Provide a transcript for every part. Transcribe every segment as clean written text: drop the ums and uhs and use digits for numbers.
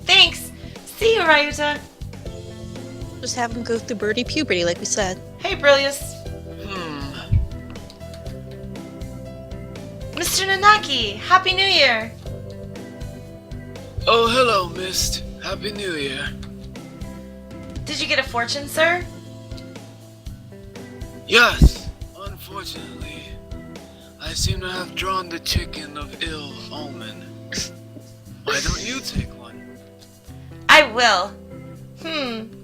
Thanks! See you, Ryuta! Just have him go through birdie puberty, like we said. Hey, Brillius! Mr. Nanaki! Happy New Year! Oh, hello, Mist. Happy New Year. Did you get a fortune, sir? Yes, unfortunately, I seem to have drawn the chicken of ill omen. Why don't you take one? I will.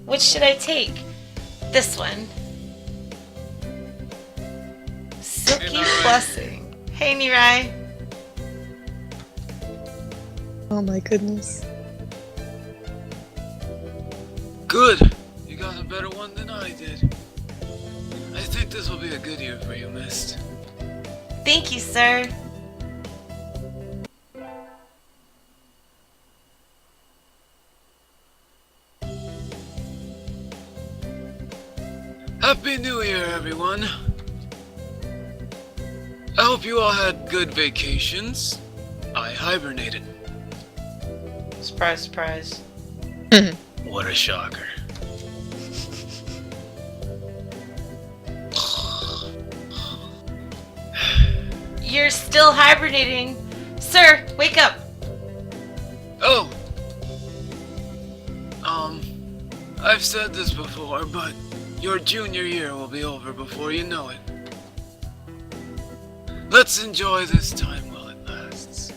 Which should I take? This one. Silky Nirai. Blessing. Hey, Nirai. Oh my goodness. Good. You got a better one than I did. I think this will be a good year for you, Mist. Thank you, sir. Happy New Year, everyone. I hope you all had good vacations. I hibernated. Surprise, surprise. What a shocker. You're still hibernating. Sir, wake up. Oh! I've said this before, but your junior year will be over before you know it. Let's enjoy this time while it lasts.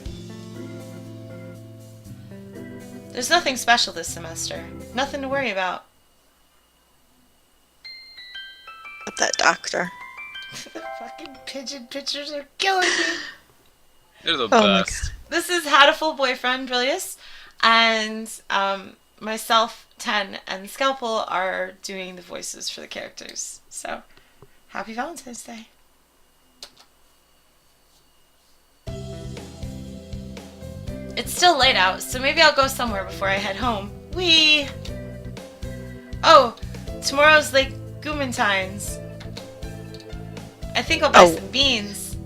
There's nothing special this semester. Nothing to worry about. That doctor. The fucking pigeon pictures are killing me. They're the my best. This is Hatoful Boyfriend, Brillius, and myself, Ten, and Scalpel are doing the voices for the characters. So, happy Valentine's Day. It's still late out, so maybe I'll go somewhere before I head home. Whee! Oh, tomorrow's Lake Gumentine's. I think I'll buy some beans.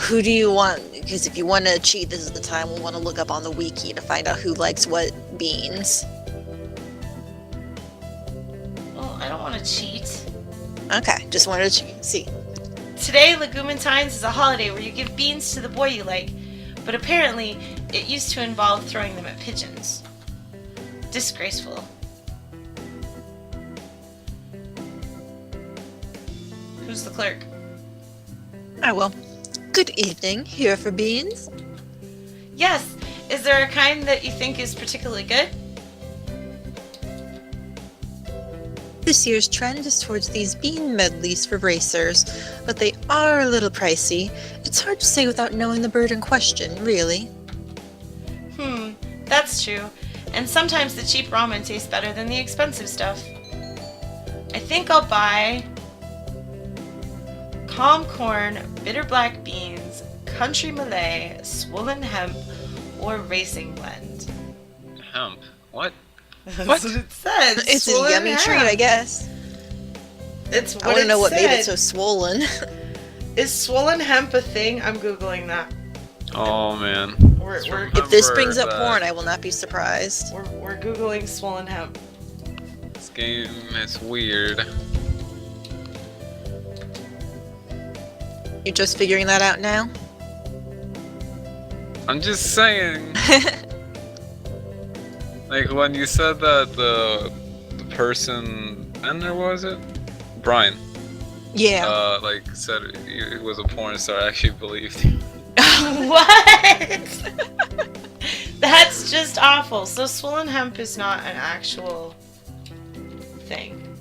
Who do you want? Because if you want to cheat, this is the time we'll want to look up on the wiki to find out who likes what beans. Well, I don't want to cheat. Okay, just wanted to see. Today, Legumentine's is a holiday where you give beans to the boy you like, but apparently it used to involve throwing them at pigeons. Disgraceful. Who's the clerk? I will. Good evening. Here for beans? Yes. Is there a kind that you think is particularly good? This year's trend is towards these bean medleys for racers, but they are a little pricey. It's hard to say without knowing the bird in question, really. That's true. And sometimes the cheap ramen tastes better than the expensive stuff. I think I'll buy calm corn, bitter black beans, country Malay, swollen hemp, or racing blend. Hemp? What? That's what it says. It's a Swollen yummy hemp. treat, I guess. It's what I want to it know what made said. it so swollen. Is swollen hemp a thing? I'm googling that. Oh man. If this brings up Remember porn, that I will not be surprised. We're googling swollen hemp. This game is weird. You're just figuring that out now? I'm just saying. Like when you said that the person, and there was it? Brian. Yeah. Like said it was a porn star. I actually believed you. What? That's just awful. So swollen hemp is not an actual thing.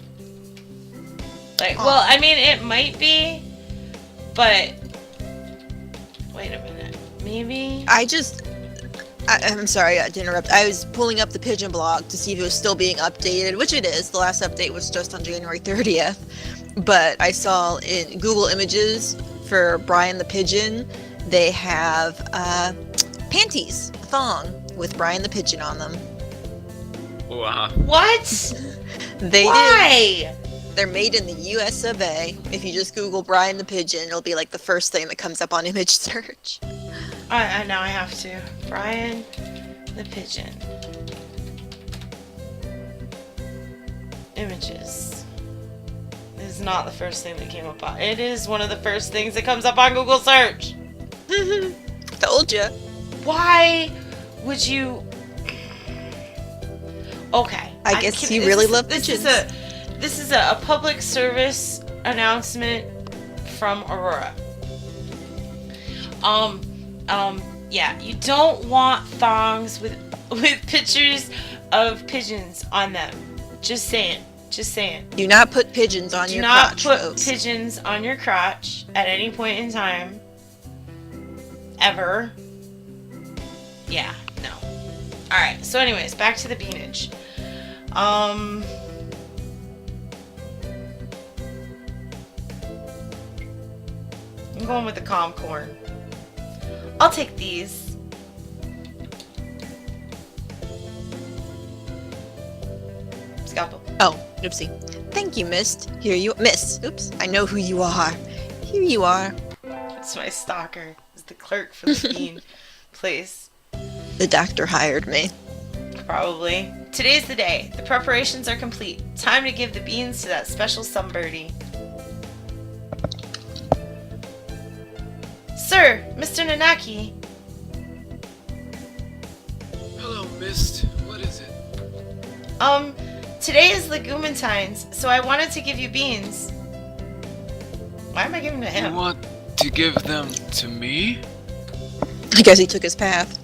Like, well, I mean, it might be, but wait a minute. Maybe. I'm sorry to interrupt. I was pulling up the Pigeon blog to see if it was still being updated, which it is. The last update was just on January 30th. But I saw in Google Images for Brian the Pigeon, they have panties, a thong, with Brian the Pigeon on them. Wow. What? They Why? do. They're made in the US of A. If you just Google Brian the Pigeon, it'll be like the first thing that comes up on image search. I now I have to. Brian the Pigeon. Images. This is not the first thing that came up on. It is one of the first things that comes up on Google search. Told ya. Why would you? Okay. I guess you really love this pigeons. This is a public service announcement from Aurora. Yeah, you don't want thongs with pictures of pigeons on them. Just saying. Just saying. Do not put pigeons on your crotch, Do not put folks. pigeons on your crotch at any point in time. Ever. Yeah, no. Alright, so anyways, back to the beanage. I'm going with the calm corn. I'll take these. Scalpel. Oh, oopsie. Thank you, Mist. Here you, Miss. Oops, I know who you are. Here you are. It's my stalker. It's the clerk for the bean place. The doctor hired me. Probably. Today's the day. The preparations are complete. Time to give the beans to that special sunbirdie. Sir, Mr. Nanaki. Hello, Mist. What is it? Today is Legumentine's, so I wanted to give you beans. Why am I giving them to You him? want to give them to me? I guess he took his path.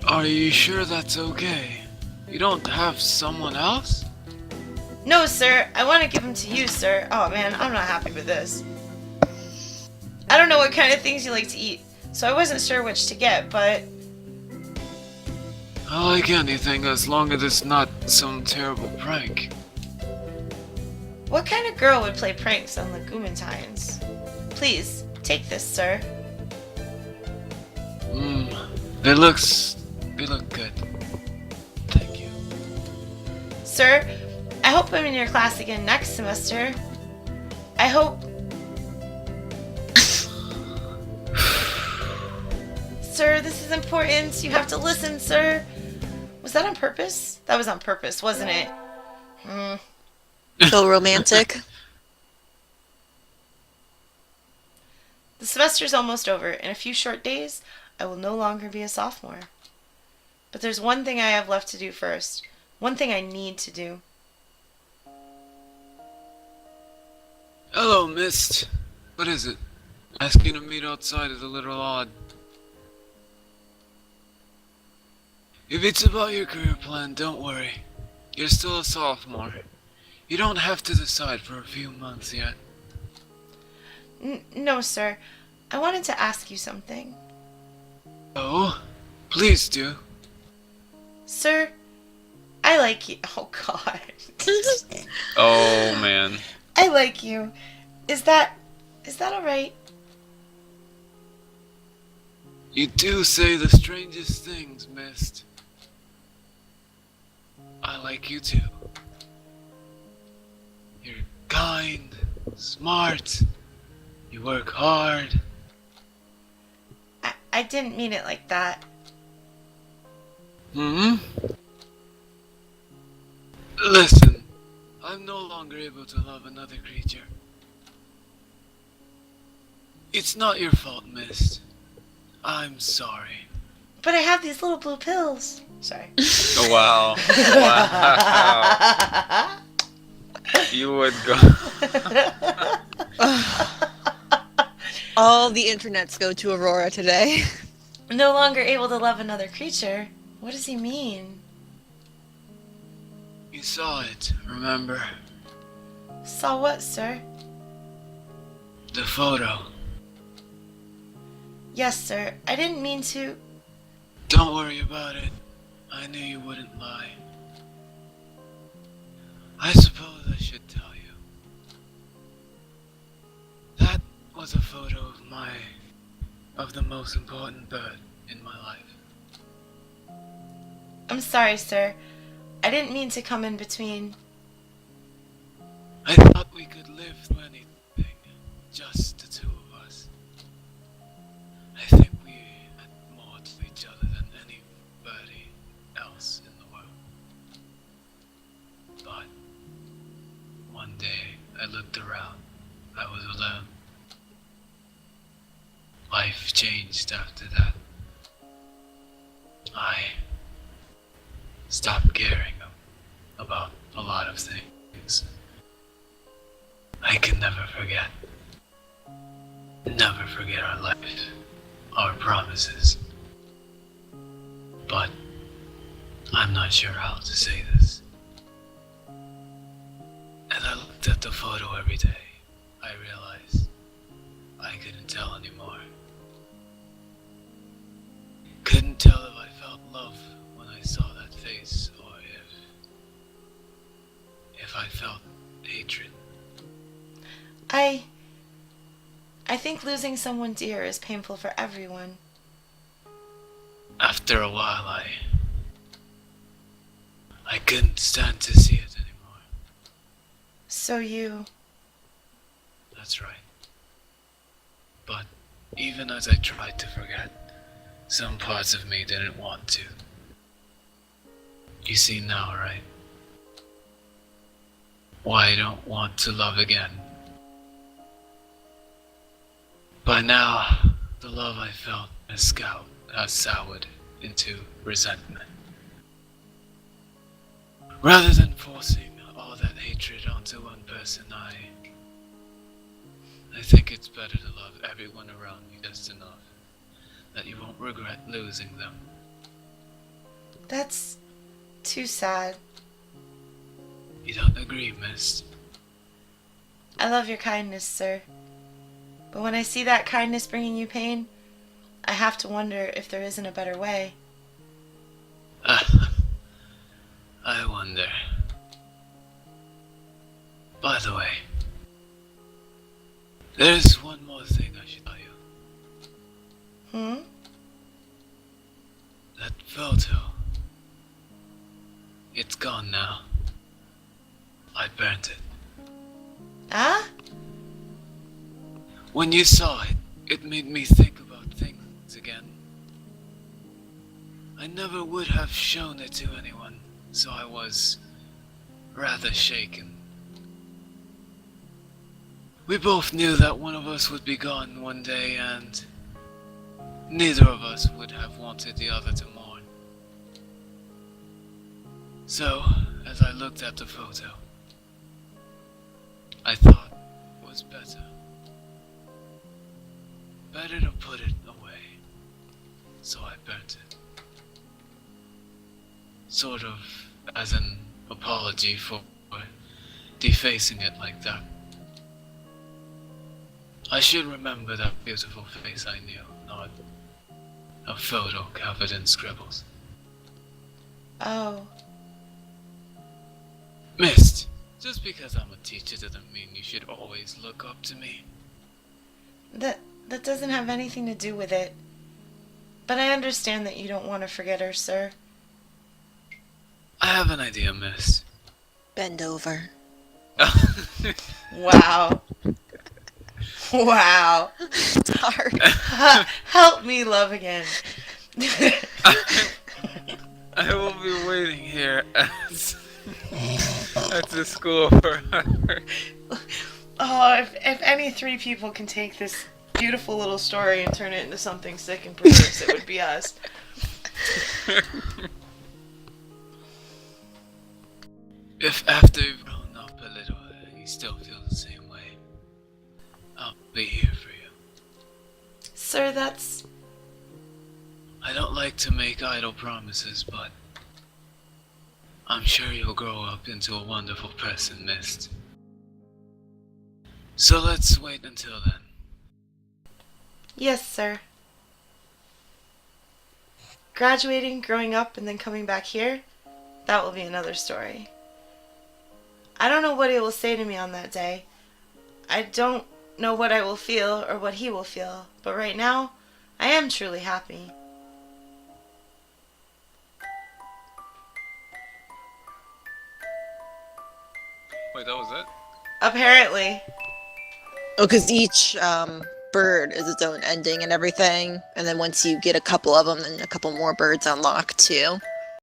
Are you sure that's okay? You don't have someone else? No, sir. I want to give them to you, sir. Oh, man, I'm not happy with this. I don't know what kind of things you like to eat, so I wasn't sure which to get, but... I like anything as long as it's not some terrible prank. What kind of girl would play pranks on Legumentine's? Please, take this, sir. They look good. Thank you. Sir, I hope I'm in your class again next semester. I hope... Sir, this is important. You have to listen, sir. Was that on purpose? That was on purpose, wasn't it? So romantic. The semester's almost over. In a few short days, I will no longer be a sophomore. But there's one thing I have left to do first. One thing I need to do. Hello, Mist. What is it? Asking to meet outside is a little odd. If it's about your career plan, don't worry. You're still a sophomore. You don't have to decide for a few months yet. No, sir. I wanted to ask you something. Oh? Please do. Sir, I like you. Oh, God. Oh man. I like you. Is that alright? You do say the strangest things, Mist. I like you too. You're kind, smart, you work hard. I didn't mean it like that. Listen, I'm no longer able to love another creature. It's not your fault, Mist. I'm sorry. But I have these little blue pills. Sorry. Oh, wow. Wow. You would go. All the internets go to Aurora today. No longer able to love another creature? What does he mean? You saw it, remember? Saw what, sir? The photo. Yes, sir. I didn't mean to... Don't worry about it. I knew you wouldn't lie. I suppose I should tell you. That was a photo of the most important bird in my life. I'm sorry, sir. I didn't mean to come in between. I thought we could live through anything, just the two of us. I think we had more to each other than anybody else in the world. I looked around. I was alone. Life changed after that. I stopped caring about a lot of things. I can never forget. Never forget our life, our promises. But I'm not sure how to say this. As I looked at the photo every day, I realized I couldn't tell anymore. Couldn't tell if I felt love when I saw that face, or if I felt hatred. I think losing someone dear is painful for everyone. After a while, I couldn't stand to see it anymore. So you... That's right. But even as I tried to forget, some parts of me didn't want to. You see now, right? Why I don't want to love again. By now, the love I felt has soured into resentment. Rather than forcing all that hatred onto one person, I think it's better to love everyone around you just enough that you won't regret losing them. That's too sad. You don't agree, miss? I love your kindness, sir. But when I see that kindness bringing you pain, I have to wonder if there isn't a better way. I wonder. By the way, there's one more thing I should tell you. That photo. It's gone now. I burnt it. Ah? When you saw it, it made me think about things again. I never would have shown it to anyone, so I was rather shaken. We both knew that one of us would be gone one day, and neither of us would have wanted the other to mourn. So, as I looked at the photo, I thought it was better to put it away. So I burnt it. Sort of as an apology for defacing it like that. I should remember that beautiful face I knew, not a photo covered in scribbles. Oh. Mist, just because I'm a teacher doesn't mean you should always look up to me. That doesn't have anything to do with it. But I understand that you don't want to forget her, sir. I have an idea, Mist. Bend over. Wow. Wow. It's hard. Help me love again. I will be waiting here at the school forever. Oh, if any three people can take this beautiful little story and turn it into something sick and perverse, it would be us. If after you've grown up a little, you still feel the same way, I'll be here for you. Sir, that's... I don't like to make idle promises, but I'm sure you'll grow up into a wonderful person, Mist. So let's wait until then. Yes, sir. Graduating, growing up, and then coming back here, that will be another story. I don't know what he will say to me on that day. I don't know what I will feel or what he will feel, but right now, I am truly happy. Wait, that was it? Apparently. Oh, because each bird is its own ending and everything. And then once you get a couple of them, then a couple more birds unlock too.